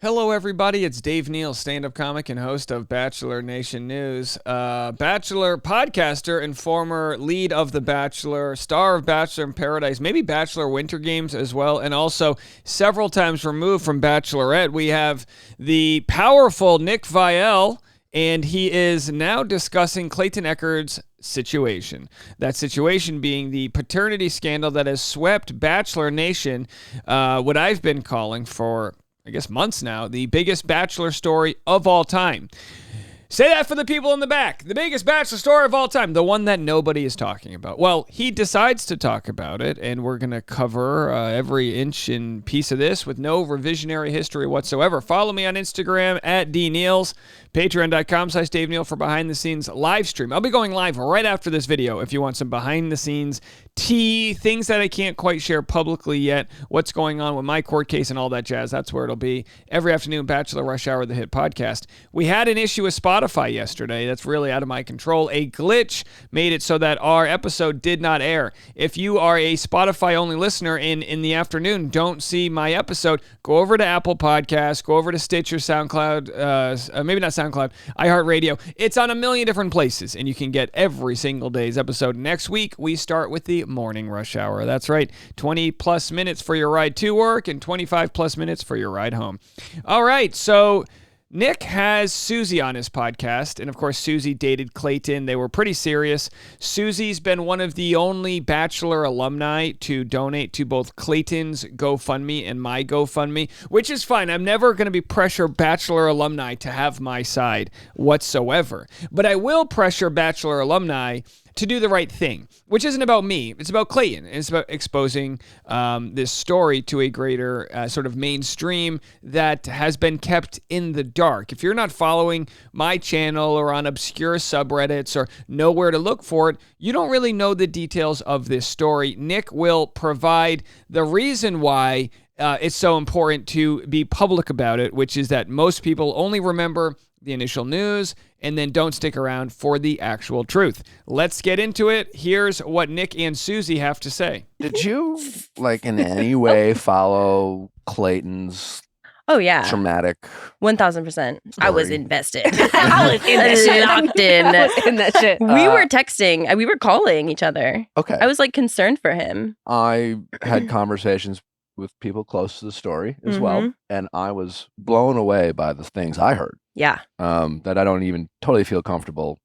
Hello, everybody. It's Dave Neal, stand-up comic and host of Bachelor Nation News. Bachelor podcaster and former lead of The Bachelor, star of Bachelor in Paradise, maybe Bachelor Winter Games as well, and also several times removed from Bachelorette. We have the powerful Nick Viall, and he is now discussing Clayton Echard's situation. That situation being the paternity scandal that has swept Bachelor Nation, what I've been calling for, I guess, months now, the biggest Bachelor story of all time. Say that for the people in the back. The biggest Bachelor story of all time. The one that nobody is talking about. Well, he decides to talk about it, and we're going to cover every inch and piece of this with no revisionary history whatsoever. Follow me on Instagram at DNeals, patreon.com/Dave Neal for behind-the-scenes live stream. I'll be going live right after this video if you want some behind-the-scenes tea, things that I can't quite share publicly yet, what's going on with my court case and all that jazz. That's where it'll be. Every afternoon, Bachelor Rush Hour, the hit podcast. We had an issue with Spotify yesterday. That's really out of my control. A glitch made it so that our episode did not air. If you are a Spotify-only listener in the afternoon, don't see my episode, go over to Apple Podcasts, go over to Stitcher, SoundCloud, maybe not SoundCloud, iHeartRadio. It's on a million different places, and you can get every single day's episode. Next week, we start with the morning rush hour. That's right. 20 plus minutes for your ride to work and 25 plus minutes for your ride home. All right. So Nick has Susie on his podcast, and of course, Susie dated Clayton. They were pretty serious. Susie's been one of the only Bachelor alumni to donate to both Clayton's GoFundMe and my GoFundMe, which is fine. I'm never going to be pressure Bachelor alumni to have my side whatsoever, but I will pressure Bachelor alumni to do the right thing, which isn't about me. It's about Clayton. It's about exposing this story to a greater sort of mainstream that has been kept in the dark. If you're not following my channel or on obscure subreddits or know where to look for it, you don't really know the details of this story. Nick will provide the reason why it's so important to be public about it, which is that most people only remember the initial news and then don't stick around for the actual truth. Let's get into it. Here's what Nick and Susie have to say. Did you, in any way follow Clayton's traumatic 1,000%. I was invested. I was in that shit. Locked in. I was in that shit. We were texting. We were calling each other. Okay. I was concerned for him. I had conversations with people close to the story as well, and I was blown away by the things I heard. Yeah. That I don't even totally feel comfortable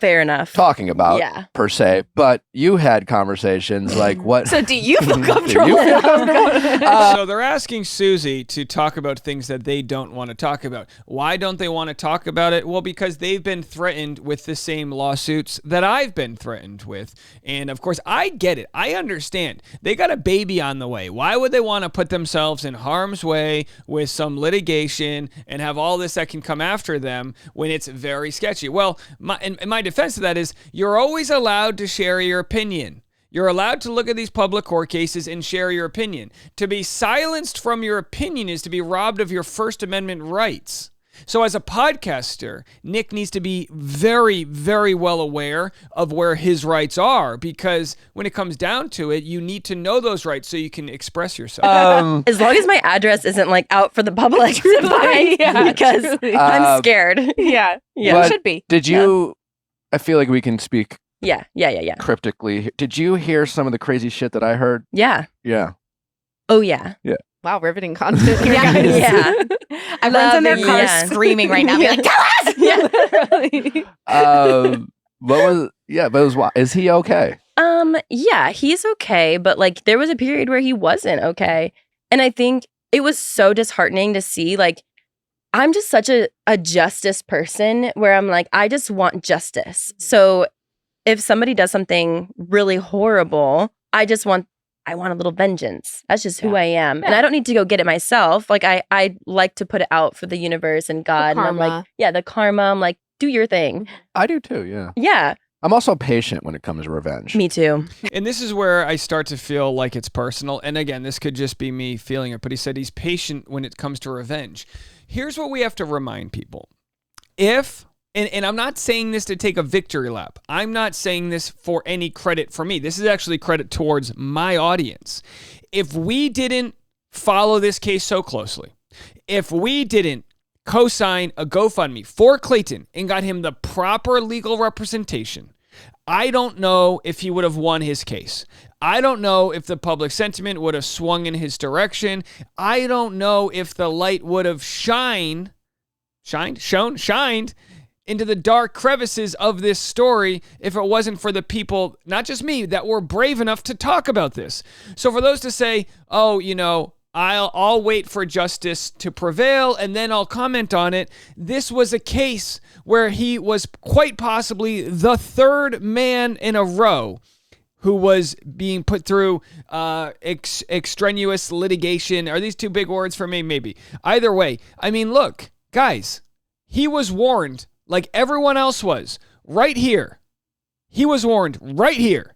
Fair enough. talking about per se, but you had conversations what. So do you feel comfortable? Do you feel comfortable? So they're asking Susie to talk about things that they don't want to talk about. Why don't they want to talk about it? Well, because they've been threatened with the same lawsuits that I've been threatened with. And of course, I get it. I understand. They got a baby on the way. Why would they want to put themselves in harm's way with some litigation and have all this that can come after them when it's very sketchy? Well, my defense of that is you're always allowed to share your opinion. You're allowed to look at these public court cases and share your opinion. To be silenced from your opinion is to be robbed of your First Amendment rights. So as a podcaster, Nick needs to be very, very well aware of where his rights are, because when it comes down to it, you need to know those rights so you can express yourself. As long as my address isn't out for the public to find, because I'm scared. Yeah. Yeah. It should be. Did you? I feel like we can speak. Yeah. Cryptically. Did you hear some of the crazy shit that I heard? Yeah. Yeah. Oh yeah. Yeah. Wow, riveting content here, guys. Yeah. Everyone's in their car Yeah. screaming right now. Be like, tell us! Is he okay? Yeah, he's okay, but there was a period where he wasn't okay. And I think it was so disheartening to see, I'm just such a justice person where I'm I just want justice. So if somebody does something really horrible, I want a little vengeance. That's just who I am. And I don't need to go get it myself. I like to put it out for the universe and God. And I'm the karma. I'm do your thing. I do too, yeah. Yeah. I'm also patient when it comes to revenge. Me too. And this is where I start to feel like it's personal. And again, this could just be me feeling it, but he said he's patient when it comes to revenge. Here's what we have to remind people. And I'm not saying this to take a victory lap. I'm not saying this for any credit for me. This is actually credit towards my audience. If we didn't follow this case so closely, If we didn't co-sign a GoFundMe for Clayton and got him the proper legal representation, I don't know if he would have won his case. I don't know if the public sentiment would have swung in his direction. I don't know if the light would have shined into the dark crevices of this story if it wasn't for the people, not just me, that were brave enough to talk about this. So for those to say, oh, I'll wait for justice to prevail and then I'll comment on it. This was a case where he was quite possibly the third man in a row who was being put through extraneous litigation. Are these too big words for me? Maybe. Either way, I mean, look, guys, he was warned like everyone else was right here. He was warned right here.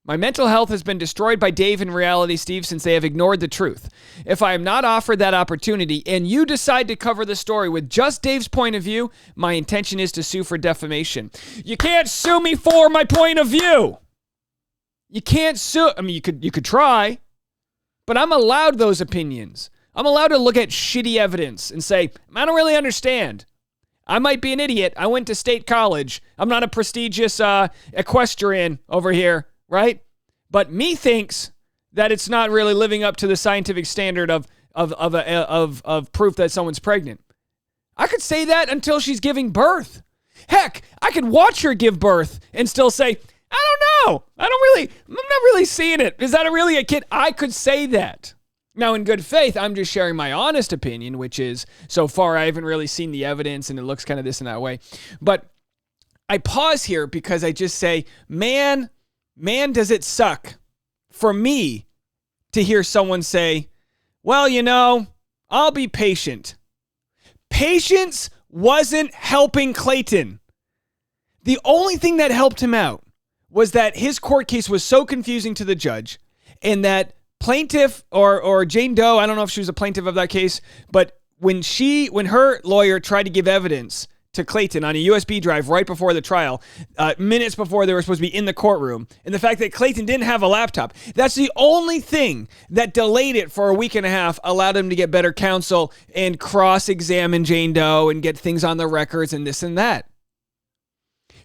My mental health has been destroyed by Dave and Reality Steve since they have ignored the truth. If I am not offered that opportunity and you decide to cover the story with just Dave's point of view, my intention is to sue for defamation. You can't sue me for my point of view. You can't sue. I mean, you could try, but I'm allowed those opinions. I'm allowed to look at shitty evidence and say, I don't really understand. I might be an idiot. I went to state college. I'm not a prestigious equestrian over here. Right? But me thinks that it's not really living up to the scientific standard of proof that someone's pregnant. I could say that until she's giving birth. Heck, I could watch her give birth and still say, I don't know. I'm not really seeing it. Is that really a kid? I could say that. Now, in good faith, I'm just sharing my honest opinion, which is, so far, I haven't really seen the evidence and it looks kind of this and that way. But I pause here because I just say, man, does it suck for me to hear someone say, well, I'll be patient. Patience wasn't helping Clayton. The only thing that helped him out was that his court case was so confusing to the judge and that plaintiff or Jane Doe, I don't know if she was a plaintiff of that case, but when her lawyer tried to give evidence to Clayton on a USB drive right before the trial, minutes before they were supposed to be in the courtroom, and the fact that Clayton didn't have a laptop, that's the only thing that delayed it for a week and a half, allowed him to get better counsel and cross-examine Jane Doe and get things on the records and this and that.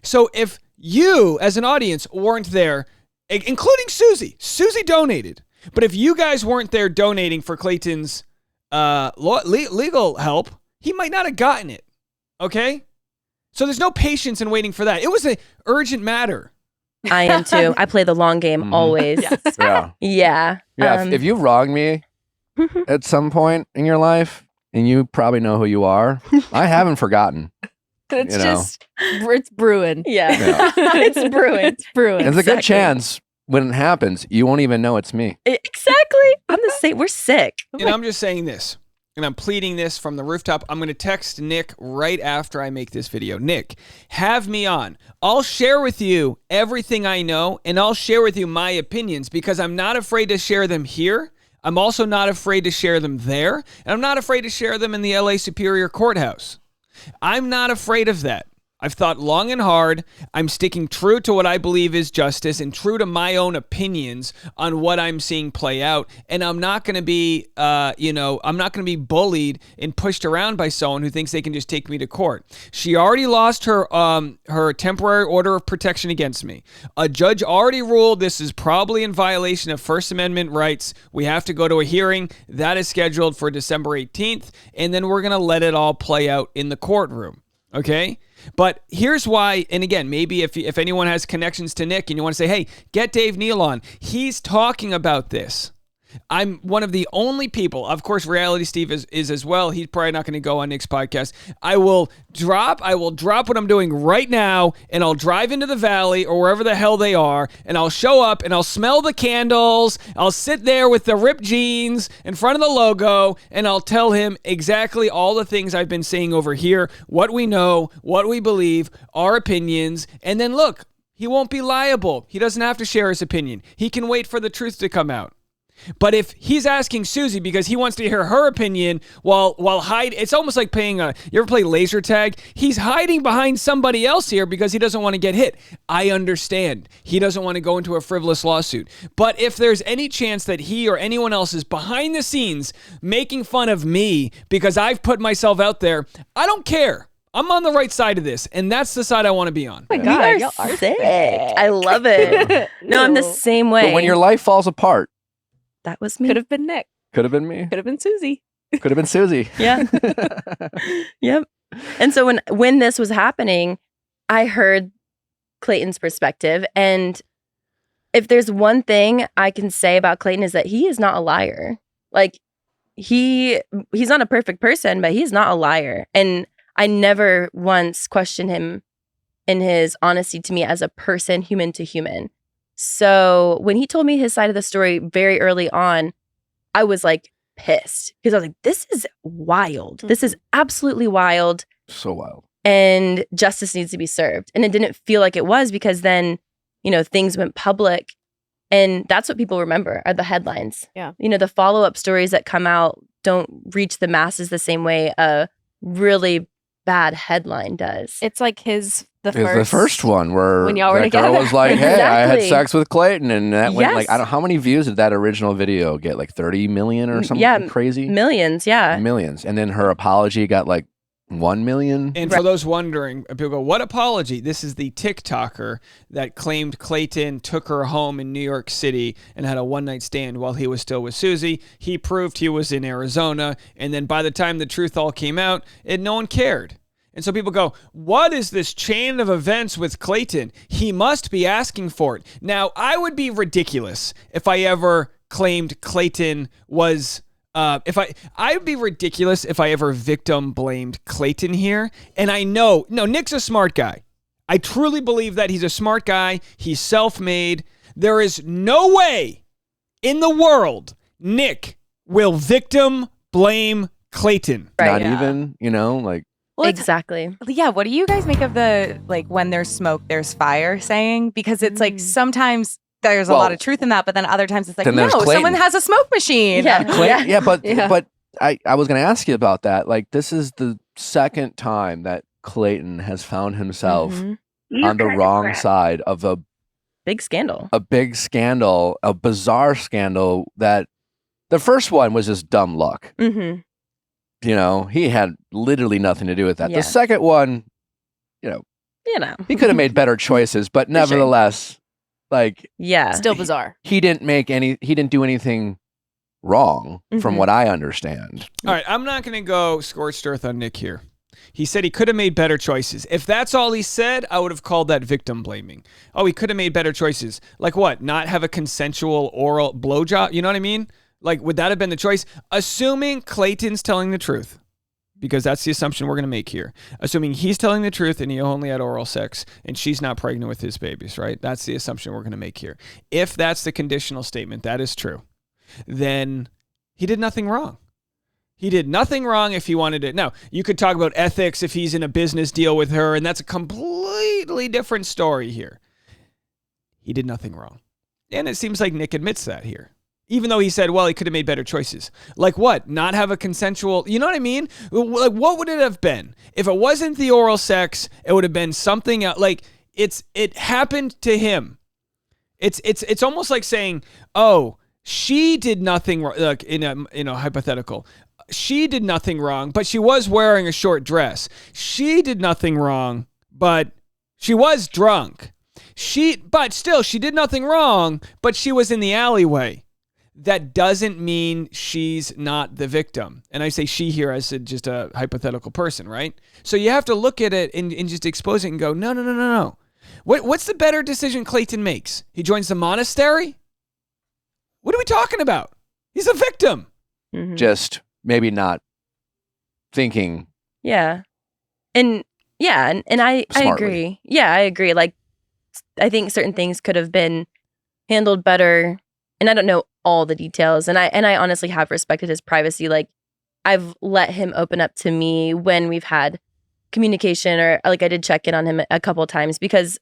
So if you, as an audience, weren't there, including Susie donated, but if you guys weren't there donating for Clayton's legal help, he might not have gotten it. Okay? So there's no patience in waiting for that. It was an urgent matter. I am too. I play the long game always. Yes. Yeah. Yeah. If you wronged me at some point in your life, and you probably know who you are, I haven't forgotten. It's brewing. Yeah. It's brewing. It's brewing. There's a good chance when it happens, you won't even know it's me. Exactly. I'm the same. We're sick. And I'm just saying this. And I'm pleading this from the rooftop. I'm going to text Nick right after I make this video. Nick, have me on. I'll share with you everything I know, and I'll share with you my opinions because I'm not afraid to share them here. I'm also not afraid to share them there. And I'm not afraid to share them in the LA Superior Courthouse. I'm not afraid of that. I've thought long and hard. I'm sticking true to what I believe is justice and true to my own opinions on what I'm seeing play out. And I'm not going to be, I'm not going to be bullied and pushed around by someone who thinks they can just take me to court. She already lost her temporary order of protection against me. A judge already ruled this is probably in violation of First Amendment rights. We have to go to a hearing that is scheduled for December 18th. And then we're going to let it all play out in the courtroom. Okay? But here's why, and again, maybe if anyone has connections to Nick and you want to say, hey, get Dave Neal on. He's talking about this. I'm one of the only people, of course, Reality Steve is as well. He's probably not going to go on Nick's podcast. I will drop what I'm doing right now, and I'll drive into the valley or wherever the hell they are, and I'll show up and I'll smell the candles. I'll sit there with the ripped jeans in front of the logo, and I'll tell him exactly all the things I've been saying over here, what we know, what we believe, our opinions, and then look, he won't be liable. He doesn't have to share his opinion. He can wait for the truth to come out. But if he's asking Susie because he wants to hear her opinion while hiding, it's almost like playing you ever play laser tag? He's hiding behind somebody else here because he doesn't want to get hit. I understand. He doesn't want to go into a frivolous lawsuit. But if there's any chance that he or anyone else is behind the scenes making fun of me because I've put myself out there, I don't care. I'm on the right side of this, and that's the side I want to be on. Oh my God, y'all are sick. I love it. No, I'm the same way. But when your life falls apart, that was me. Could have been Nick. Could have been me. Could have been Susie. Could have been Susie. Yeah. Yep. And so when this was happening, I heard Clayton's perspective. And if there's one thing I can say about Clayton is that he is not a liar. Like he's not a perfect person, but he's not a liar. And I never once questioned him in his honesty to me as a person, human to human. So when he told me his side of the story very early on, I was like pissed because I was like, this is wild. This is absolutely wild. So wild. And justice needs to be served. And it didn't feel like it was because then, things went public. And that's what people remember are the headlines. Yeah. The follow-up stories that come out don't reach the masses the same way a really bad headline does. It's like the first one where when y'all were that together. girl was like, hey, I had Exactly. sex with Clayton. And that went Yes. like, I don't how many views did that original video get? Like 30 million or something crazy? Millions, yeah. Millions. And then her apology got like 1 million. And for those wondering, people go, what apology? This is the TikToker that claimed Clayton took her home in New York City and had a one-night stand while he was still with Susie. He proved he was in Arizona. And then by the time the truth all came out, no one cared. And so people go, what is this chain of events with Clayton? He must be asking for it. Now, I would be ridiculous if I ever claimed Clayton was... I would be ridiculous if I ever victim blamed Clayton here. And I know, Nick's a smart guy. I truly believe that he's a smart guy. He's self-made. There is no way in the world Nick will victim blame Clayton. Right. Not even, like. Well, Exactly. Yeah, what do you guys make of the when there's smoke, there's fire saying? Because it's like sometimes there's a lot of truth in that, but then other times it's like, then no, there's Clayton. someone has a smoke machine. Yeah. But I was going to ask you about that. Like, this is the second time that Clayton has found himself on the wrong side of a big scandal. A big scandal, a bizarre scandal that the first one was just dumb luck. Mm-hmm. He had literally nothing to do with that. Yeah. The second one, he could have made better choices, but nevertheless, Still bizarre. he didn't do anything wrong from what I understand. All right, I'm not going to go scorched earth on Nick here. He said he could have made better choices. If that's all he said, I would have called that victim blaming. Oh, he could have made better choices. Like what? Not have a consensual oral blowjob? You know what I mean? Like, would that have been the choice? Assuming Clayton's telling the truth, because that's the assumption we're going to make here. Assuming he's telling the truth and he only had oral sex and she's not pregnant with his babies, right? That's the assumption we're going to make here. If that's the conditional statement, that is true, then he did nothing wrong. He did nothing wrong if he wanted it. Now, you could talk about ethics if he's in a business deal with her, and that's a completely different story here. He did nothing wrong. And it seems like Nick admits that here. Even though he said, well, he could have made better choices. Like what? Not have a consensual, you know what I mean? Like, what would it have been? If it wasn't the oral sex, it would have been something else. Like, it happened to him. It's almost like saying, oh, she did nothing wrong, like in a hypothetical. She did nothing wrong, but she was wearing a short dress. She did nothing wrong, but she was drunk. But still, she did nothing wrong, but she was in the alleyway. That doesn't mean she's not the victim. And I say she here as just a hypothetical person, right? So you have to look at it and just expose it and go, no. What's the better decision Clayton makes? He joins the monastery? What are we talking about? He's a victim. Mm-hmm. Just maybe not thinking. Yeah. And I Smartly. agree. Yeah, I agree. Like, I think certain things could have been handled better. And I don't know all the details. And I honestly have respected his privacy. Like, I've let him open up to me when we've had communication, or like I did check in on him a couple of times because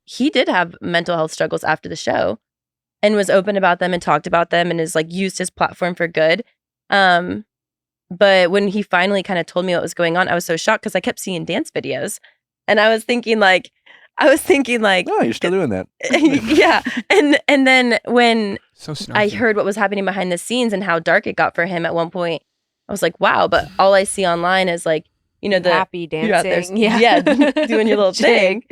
he did have mental health struggles after the show. and was open about them and talked about them and is like used his platform for good. But when he finally kind of told me what was going on, I was so shocked because I kept seeing dance videos, and I was thinking like, oh, you're still doing that. Yeah. And then when I heard what was happening behind the scenes and how dark it got for him at one point, I was like, wow. But all I see online is like, you know, the happy dancing. Yeah, doing your little thing.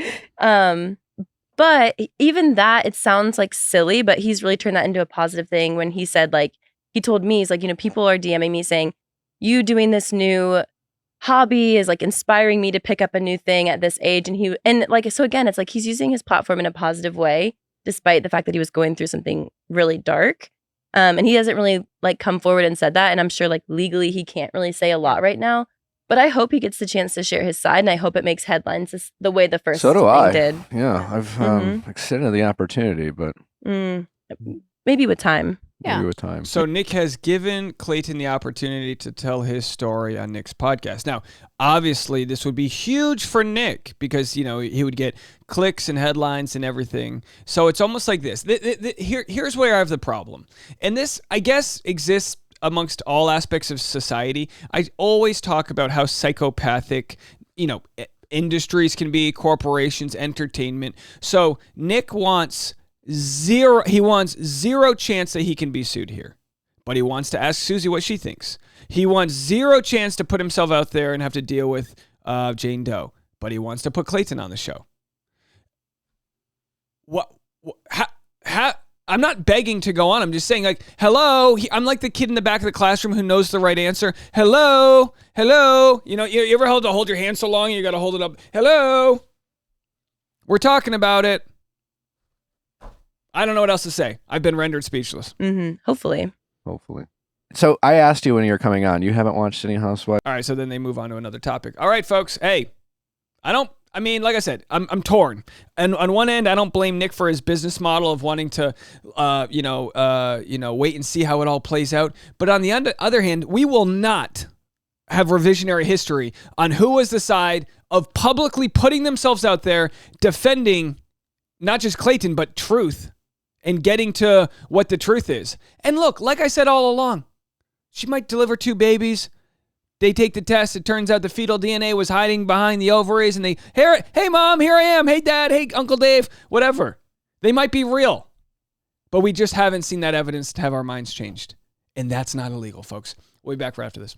But even that, it sounds like silly, but he's really turned that into a positive thing when he said, like, he told me, he's like, you know, people are DMing me saying, you doing this new hobby is like inspiring me to pick up a new thing at this age. And like, so again, it's like he's using his platform in a positive way, despite the fact that he was going through something really dark. And he hasn't really like come forward and said that. And I'm sure like legally he can't really say a lot right now. But I hope he gets the chance to share his side, and I hope it makes headlines the way the first so do thing I. did. Yeah, I've extended the opportunity, but maybe with time. Maybe with time. So Nick has given Clayton the opportunity to tell his story on Nick's podcast. Now, obviously, this would be huge for Nick because, you know, he would get clicks and headlines and everything. So it's almost like this. Here's where I have the problem. And this, I guess, exists amongst all aspects of society. I always talk about how psychopathic, you know, industries can be, corporations, entertainment. So Nick wants zero chance that he can be sued here. But he wants to ask Susie what she thinks. He wants zero chance to put himself out there and have to deal with Jane Doe. But he wants to put Clayton on the show. How I'm not begging to go on. I'm just saying, like, hello. I'm like the kid in the back of the classroom who knows the right answer. Hello. You know, you ever hold your hand so long you got to hold it up. Hello. We're talking about it. I don't know what else to say. I've been rendered speechless. Hopefully. So I asked you when you were coming on. You haven't watched any Housewives? All right, so then they move on to another topic. All right, folks. Hey, like I said, I'm torn. And on one end, I don't blame Nick for his business model of wanting to, wait and see how it all plays out. But on the other hand, we will not have revisionary history on who was the side of publicly putting themselves out there, defending not just Clayton, but truth and getting to what the truth is. And look, like I said all along, she might deliver 2 babies. They take the test. It turns out the fetal DNA was hiding behind the ovaries, and hey, Mom, here I am. Hey, Dad. Hey, Uncle Dave. Whatever. They might be real, but we just haven't seen that evidence to have our minds changed. And that's not illegal, folks. We'll be back for after this.